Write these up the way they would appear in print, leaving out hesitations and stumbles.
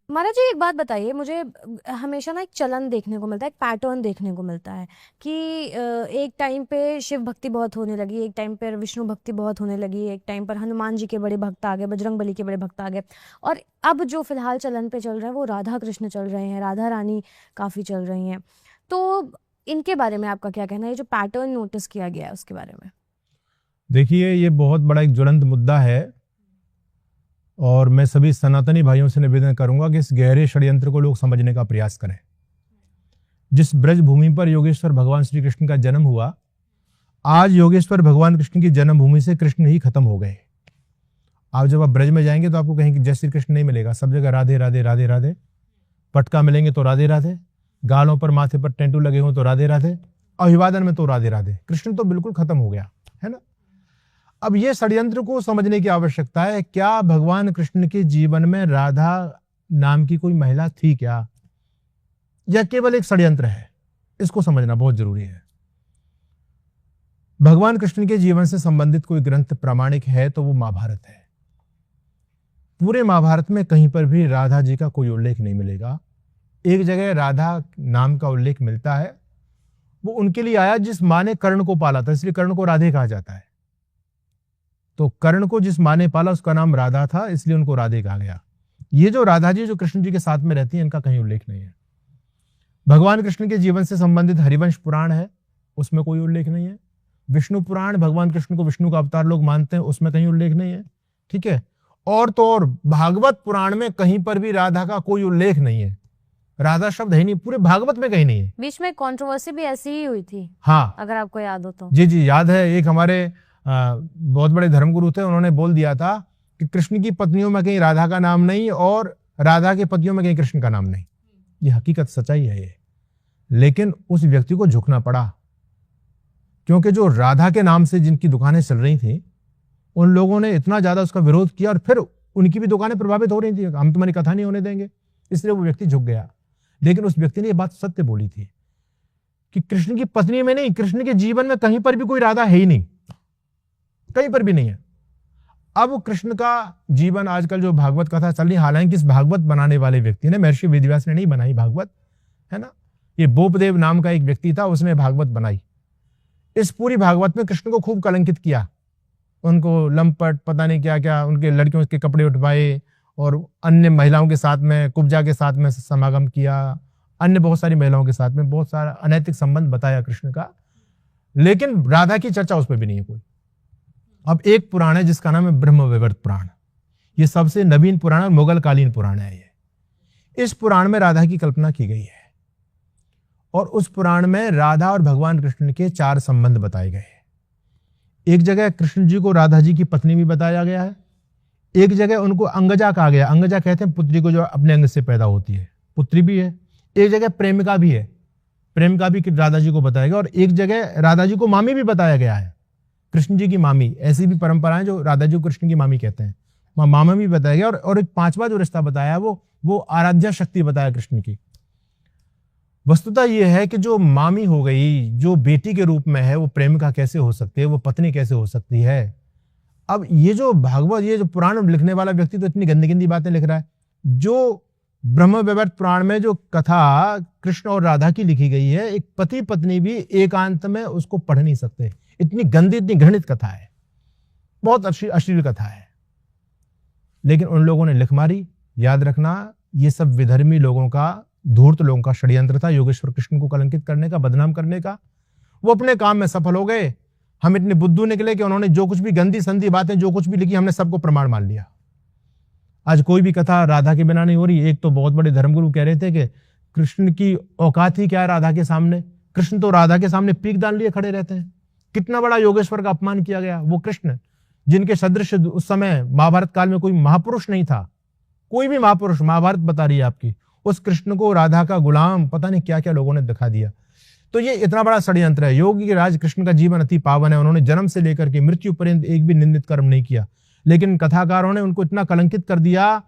महाराज जी, एक बात बताइए मुझे। हमेशा ना एक चलन देखने को मिलता है, एक पैटर्न देखने को मिलता है कि एक टाइम पे शिव भक्ति बहुत होने लगी, एक टाइम पर विष्णु भक्ति बहुत होने लगी, एक टाइम पर हनुमान जी के बड़े भक्त आ गए, बजरंग बली के बड़े भक्त आ गए, और अब जो फिलहाल चलन पे चल रहा है वो राधा कृष्ण चल रहे हैं, राधा रानी काफ़ी चल रही हैं। तो इनके बारे में आपका क्या कहना है, ये जो पैटर्न नोटिस किया गया है उसके बारे में? देखिए, ये बहुत बड़ा एक ज्वलंत मुद्दा है और मैं सभी सनातनी भाइयों से निवेदन करूंगा कि इस गहरे षड्यंत्र को लोग समझने का प्रयास करें। जिस ब्रज भूमि पर योगेश्वर भगवान श्री कृष्ण का जन्म हुआ, आज योगेश्वर भगवान कृष्ण की जन्मभूमि से कृष्ण ही खत्म हो गए। आप जब आप ब्रज में जाएंगे तो आपको कहीं जय श्री कृष्ण नहीं मिलेगा, सब जगह राधे राधे राधे राधे। पटका मिलेंगे तो राधे राधे, गालों पर माथे पर टेंटू लगे हों तो राधे राधे, अभिवादन में तो राधे राधे। कृष्ण तो बिल्कुल खत्म हो गया है ना। अब ये षड्यंत्र को समझने की आवश्यकता है। क्या भगवान कृष्ण के जीवन में राधा नाम की कोई महिला थी क्या, या केवल एक षड्यंत्र है? इसको समझना बहुत जरूरी है। भगवान कृष्ण के जीवन से संबंधित कोई ग्रंथ प्रामाणिक है तो वो महाभारत है। पूरे महाभारत में कहीं पर भी राधा जी का कोई उल्लेख नहीं मिलेगा। एक जगह राधा नाम का उल्लेख मिलता है, वो उनके लिए आया जिस माँ ने कर्ण को पाला था, इसलिए कर्ण को राधे कहा जाता है। तो कर्ण को जिस माँ ने पाला उसका नाम राधा था, इसलिए उनको राधे कहा गया। ये जो राधा जी जो कृष्ण जी के साथ में रहती है, इनका कहीं उल्लेख नहीं है। भगवान कृष्ण के जीवन से संबंधित हरिवंश पुराण है, उसमें कोई उल्लेख नहीं है। विष्णु पुराण, भगवान कृष्ण को विष्णु का अवतार लोग मानते हैं, उसमें कहीं उल्लेख नहीं है। ठीक है। और तो और भागवत पुराण में कहीं पर भी राधा का कोई उल्लेख नहीं है। राधा शब्द है नहीं, पूरे भागवत में कहीं नहीं है। बीच में कंट्रोवर्सी भी ऐसी ही हुई थी, हाँ, अगर आपको याद हो तो। जी जी याद है। एक हमारे बहुत बड़े धर्मगुरु थे, उन्होंने बोल दिया था कि कृष्ण की पत्नियों में कहीं राधा का नाम नहीं और राधा के पतियों में कहीं कृष्ण का नाम नहीं। ये हकीकत सच्चाई है ये। लेकिन उस व्यक्ति को झुकना पड़ा, क्योंकि जो राधा के नाम से जिनकी दुकानें चल रही थी, उन लोगों ने इतना ज्यादा उसका विरोध किया और फिर उनकी भी दुकानें प्रभावित हो रही थी। हम तुम्हारी कथा नहीं होने देंगे, इसलिए वो व्यक्ति झुक गया। लेकिन उस व्यक्ति ने ये बात सत्य बोली थी कि कृष्ण की पत्नी में नहीं, कृष्ण के जीवन में कहीं पर भी कोई राधा है ही नहीं, कहीं पर भी नहीं है। अब कृष्ण का जीवन, आजकल जो भागवत कथा चल रही, हालांकि इस भागवत बनाने वाले व्यक्ति ने, महर्षि वेदव्यास ने नहीं बनाई भागवत, है ना। ये बोपदेव नाम का एक व्यक्ति था, उसने भागवत बनाई। इस पूरी भागवत में कृष्ण को खूब कलंकित किया, उनको लंपट पता नहीं क्या क्या, उनके लड़कियों के कपड़े उठवाए और अन्य महिलाओं के साथ में, कुब्जा के साथ में समागम किया, अन्य बहुत सारी महिलाओं के साथ में बहुत सारा अनैतिक संबंध बताया कृष्ण का। लेकिन राधा की चर्चा उस पर भी नहीं है कोई। अब एक पुराण है जिसका नाम है ब्रह्मवैवर्त पुराण। ये सबसे नवीन पुराण और मुगल कालीन पुराण है ये। इस पुराण में राधा की कल्पना की गई है और उस पुराण में राधा और भगवान कृष्ण के 4 संबंध बताए गए हैं। एक जगह कृष्ण जी को राधा जी की पत्नी भी बताया गया है, एक जगह उनको अंगजा कहा गया। अंगजा कहते हैं पुत्री को जो अपने अंग से पैदा होती है, पुत्री भी है। एक जगह प्रेमिका भी है, प्रेमिका भी राधा जी को बताया गया। और एक जगह राधा जी को मामी भी बताया गया है, कृष्ण जी की मामी। ऐसी भी परंपराएं जो राधा जी को कृष्ण की मामी कहते हैं, मामा भी बताया गया। और एक 5वां जो रिश्ता बताया वो आराध्या शक्ति बताया कृष्ण की। वस्तुतः ये है कि जो मामी हो गई, जो बेटी के रूप में है, वो प्रेमिका कैसे हो सकती है, वो पत्नी कैसे हो सकती है। अब ये जो भागवत, ये जो पुराण लिखने वाला व्यक्ति तो इतनी गंदी गंदी बातें लिख रहा है। जो ब्रह्मवैवर्त पुराण में जो कथा कृष्ण और राधा की लिखी गई है, एक पति पत्नी भी एकांत में उसको पढ़ नहीं सकते। इतनी गंदी, इतनी घृणित कथा है, बहुत अश्लील कथा है। लेकिन उन लोगों ने लिख मारी। याद रखना, ये सब विधर्मी लोगों का, धूर्त लोगों का षड्यंत्र था, योगेश्वर कृष्ण को कलंकित करने का, बदनाम करने का। वो अपने काम में सफल हो गए। हम इतने बुद्धू निकले कि उन्होंने जो कुछ भी गंदी संदी बातें, जो कुछ भी लिखी, हमने सबको प्रमाण मान लिया। आज कोई भी कथा राधा के बिना नहीं हो रही। एक तो बहुत बड़े धर्मगुरु कह रहे थे कि कृष्ण की औकात ही क्या है राधा के सामने, कृष्ण तो राधा के सामने पीक डाल लिए खड़े रहते हैं। कितना बड़ा योगेश्वर का अपमान किया गया। वो कृष्ण जिनके सदृश उस समय महाभारत काल में कोई महापुरुष नहीं था, कोई भी महापुरुष, महाभारत बता रही है आपकी, उस कृष्ण को राधा का गुलाम, पता नहीं क्या क्या लोगों ने दिखा दिया। तो ये इतना बड़ा षड्यंत्र है। योगी के राज कृष्ण का जीवन अति पावन है। उन्होंने जन्म से लेकर के मृत्यु पर्यंत एक भी निंदित कर्म नहीं किया, लेकिन कथाकारों ने उनको इतना कलंकित कर दिया,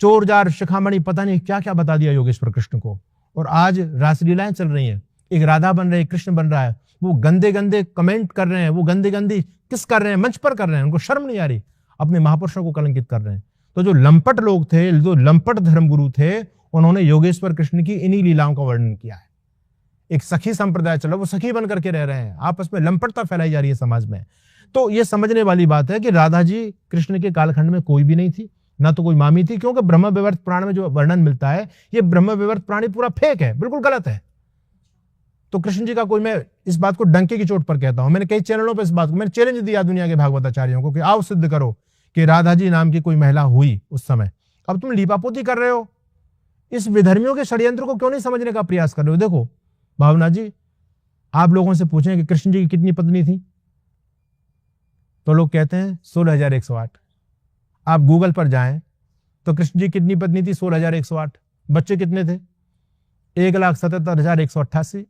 चोर जार शिखामणि, पता नहीं क्या क्या बता दिया योगेश्वर कृष्ण को। और आज रासलीलाएं चल रही हैं, एक राधा बन रही है, कृष्ण बन रहा है, वो गंदे गंदे कमेंट कर रहे हैं, वो गंदे गंदी किस कर रहे हैं, मंच पर कर रहे हैं, उनको शर्म नहीं आ रही, अपने महापुरुषों को कलंकित कर रहे हैं। तो जो लंपट लोग थे, जो लंपट धर्मगुरु थे, उन्होंने योगेश्वर कृष्ण की इन्हीं लीलाओं का वर्णन किया है। एक सखी संप्रदाय चलो, वो सखी बन करके रह रहे हैं, आपस में लंपटता फैलाई जा रही है समाज में। तो ये समझने वाली बात है कि राधा जी कृष्ण के कालखंड में कोई भी नहीं थी, ना तो कोई मामी थी, क्योंकि ब्रह्म विवर्त पुराण में जो वर्णन मिलता है, ये ब्रह्म विवर्त पुराण पूरा फेक है, बिल्कुल गलत है। तो कृष्ण जी का कोई, मैं इस बात को डंके की चोट पर कहता हूं, मैंने कई चैनलों पर इस बात को मैंने चैलेंज दिया दुनिया के भागवताचार्यों को कि आओ सिद्ध करो कि राधा जी नाम की कोई महिला हुई उस समय। अब तुम लीपापोती कर रहे हो, इस विधर्मियों के षड्यंत्र को क्यों नहीं समझने का प्रयास कर रहे हो? देखो भावना जी, आप लोगों से पूछें कि कृष्ण जी की कितनी पत्नी थी, तो लोग कहते हैं 16,108। आप गूगल पर जाएं तो कृष्ण जी कितनी पत्नी थी? 16,108। बच्चे कितने थे? 1,77,188।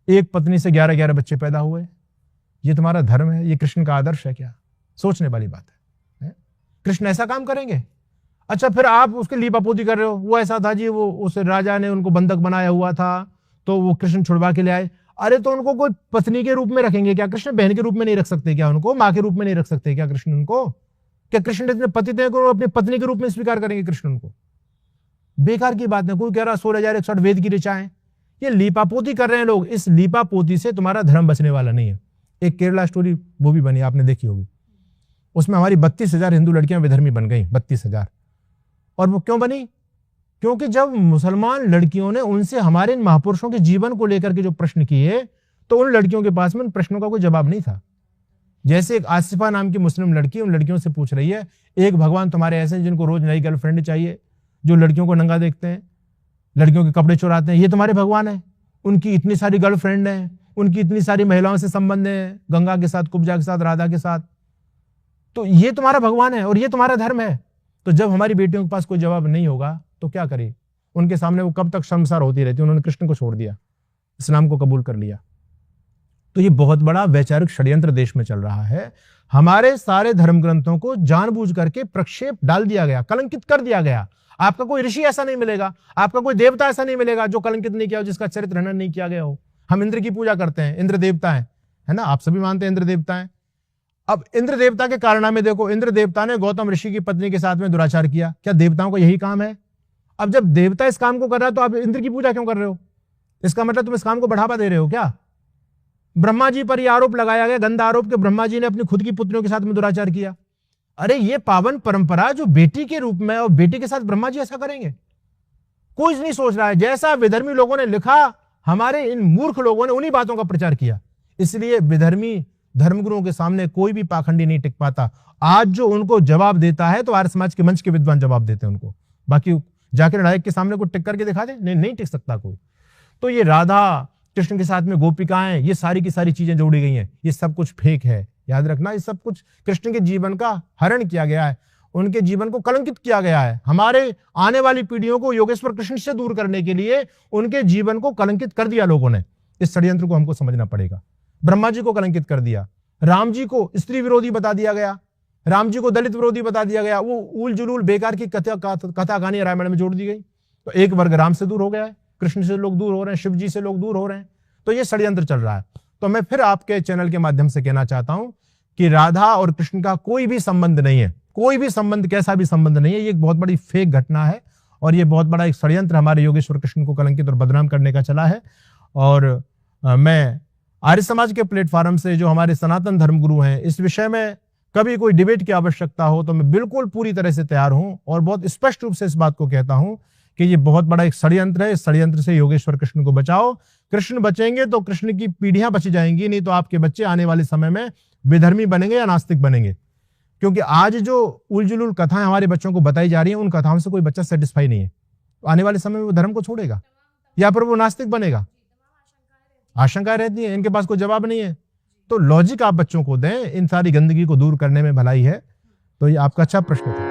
एक पत्नी से 11 बच्चे पैदा हुए। ये तुम्हारा धर्म है? ये कृष्ण का आदर्श है क्या? सोचने वाली बात है। कृष्ण ऐसा काम करेंगे? अच्छा, फिर आप उसके लीपापोती कर रहे हो। वो ऐसा था जी, वो उस राजा ने उनको बंधक बनाया हुआ था, तो वो कृष्ण छुड़वा के ले आए। अरे तो उनको कोई पत्नी के रूप में रखेंगे क्या? कृष्ण बहन के रूप में नहीं रख सकते क्या? उनको माँ के रूप में नहीं रख सकते क्या कृष्ण उनको? क्या कृष्ण इतने पतित हैं को अपनी पत्नी के रूप में स्वीकार करेंगे कृष्ण उनको? बेकार की बात है। कोई कह रहा 16,108 वेद की ऋचा है, ये लीपापोती कर रहे हैं लोग। इस लीपापोती से तुम्हारा धर्म बचने वाला नहीं है। एक केरला स्टोरी वो भी बनी, आपने देखी होगी, उसमें हमारी 32,000 हिंदू लड़कियां विधर्मी बन गई, 32,000। और वो क्यों बनी? क्योंकि जब मुसलमान लड़कियों ने उनसे हमारे इन महापुरुषों के जीवन को लेकर के जो प्रश्न किए, तो उन लड़कियों के पास में उन प्रश्नों का कोई जवाब नहीं था। जैसे एक आसिफा नाम की मुस्लिम लड़की उन लड़कियों से पूछ रही है, एक भगवान तुम्हारे ऐसे हैं जिनको रोज नई गर्लफ्रेंड चाहिए, जो लड़कियों को नंगा देखते हैं, लड़कियों के कपड़े चुराते हैं, ये तुम्हारे भगवान है? उनकी इतनी सारी गर्लफ्रेंड है, उनकी इतनी सारी महिलाओं से संबंध है, गंगा के साथ, कुब्जा के साथ, राधा के साथ, तो ये तुम्हारा भगवान है और ये तुम्हारा धर्म है। तो जब हमारी बेटियों के पास कोई जवाब नहीं होगा तो क्या करे? उनके सामने वो कब तक शर्मसार होती रहती? उन्होंने कृष्ण को छोड़ दिया, इस्लाम को कबूल कर लिया। तो ये बहुत बड़ा वैचारिक षड्यंत्र देश में चल रहा है। हमारे सारे धर्म ग्रंथों को जानबूझ करके प्रक्षेप डाल दिया गया, कलंकित कर दिया गया। आपका कोई ऋषि ऐसा नहीं मिलेगा, आपका कोई देवता ऐसा नहीं मिलेगा जो कलंकित नहीं किया हो, जिसका चरित्र हनन नहीं किया गया हो। हम इंद्र की पूजा करते हैं, इंद्र देवता है ना, आप सभी मानते हैं इंद्र देवता है। अब इंद्र देवता के कारनामे देखो, इंद्र देवता ने गौतम ऋषि की पत्नी के साथ में दुराचार किया। क्या देवताओं का यही काम है? अब जब देवता इस काम को कर रहा है तो आप इंद्र की पूजा क्यों कर रहे हो? इसका मतलब तुम इस काम को बढ़ावा दे रहे हो क्या? ब्रह्मा जी पर यह आरोप लगाया गया, गंदा आरोप, कि ब्रह्मा जी ने अपनी खुद की पुत्रियों के साथ में दुराचार किया। अरे ये पावन परंपरा जो बेटी के रूप में, और बेटी के साथ ब्रह्मा जी ऐसा करेंगे? कोई नहीं सोच रहा है। जैसा विधर्मी लोगों ने लिखा, हमारे इन मूर्ख लोगों ने उन्हीं बातों का प्रचार किया। इसलिए विधर्मी धर्मगुरुओं के सामने कोई भी पाखंडी नहीं टिक पाता। आज जो उनको जवाब देता है तो आर्य समाज के मंच के विद्वान जवाब देते हैं उनको, बाकी जाकिर नायक के सामने कोई टिक करके दिखा दे, नहीं टिक सकता कोई। तो ये राधा कृष्ण के साथ में गोपिकाएं, ये सारी की सारी चीजें जोड़ी गई हैं, ये सब कुछ फेक है। याद रखना, ये सब कुछ कृष्ण के जीवन का हरण किया गया है, उनके जीवन को कलंकित किया गया है। हमारे आने वाली पीढ़ियों को योगेश्वर कृष्ण से दूर करने के लिए उनके जीवन को कलंकित कर दिया लोगों ने। इस षड्यंत्र को हमको समझना पड़ेगा। ब्रह्मा जी को कलंकित कर दिया, राम जी को स्त्री विरोधी बता दिया गया, राम जी को दलित विरोधी बता दिया गया। वो उल जुलूल बेकार की कथा कहानी रामायण में जोड़ दी गई। तो एक वर्ग राम से दूर हो गया है, कृष्ण से लोग दूर हो रहे हैं, शिव जी से लोग दूर हो रहे हैं। तो ये षड्यंत्र चल रहा है। तो मैं फिर आपके चैनल के माध्यम से कहना चाहता हूं कि राधा और कृष्ण का कोई भी संबंध नहीं है, कोई भी संबंध, कैसा भी संबंध नहीं है। ये एक बहुत बड़ी फेक घटना है और ये बहुत बड़ा एक षड्यंत्र हमारे योगेश्वर कृष्ण को कलंकित और बदनाम करने का चला है। और मैं आर्य समाज के प्लेटफॉर्म से, जो हमारे सनातन धर्मगुरु हैं, इस विषय में कभी कोई डिबेट की आवश्यकता हो तो मैं बिल्कुल पूरी तरह से तैयार हूं और बहुत स्पष्ट रूप से इस बात को कहता हूं कि ये बहुत बड़ा एक षड्यंत्र है। इस षड्यंत्र से योगेश्वर कृष्ण को बचाओ। कृष्ण बचेंगे तो कृष्ण की पीढ़ियां बच जाएंगी, नहीं तो आपके बच्चे आने वाले समय में विधर्मी बनेंगे या नास्तिक बनेंगे। क्योंकि आज जो उलझुल कथाएं हमारे बच्चों को बताई जा रही हैं, उन कथाओं से कोई बच्चा सेटिस्फाई नहीं है। तो आने वाले समय में वो धर्म को छोड़ेगा या फिर वो नास्तिक बनेगा। आशंकाएं रहती है, इनके पास कोई जवाब नहीं है। तो लॉजिक आप बच्चों को दें, इन सारी गंदगी को दूर करने में भलाई है। तो ये आपका अच्छा प्रश्न था।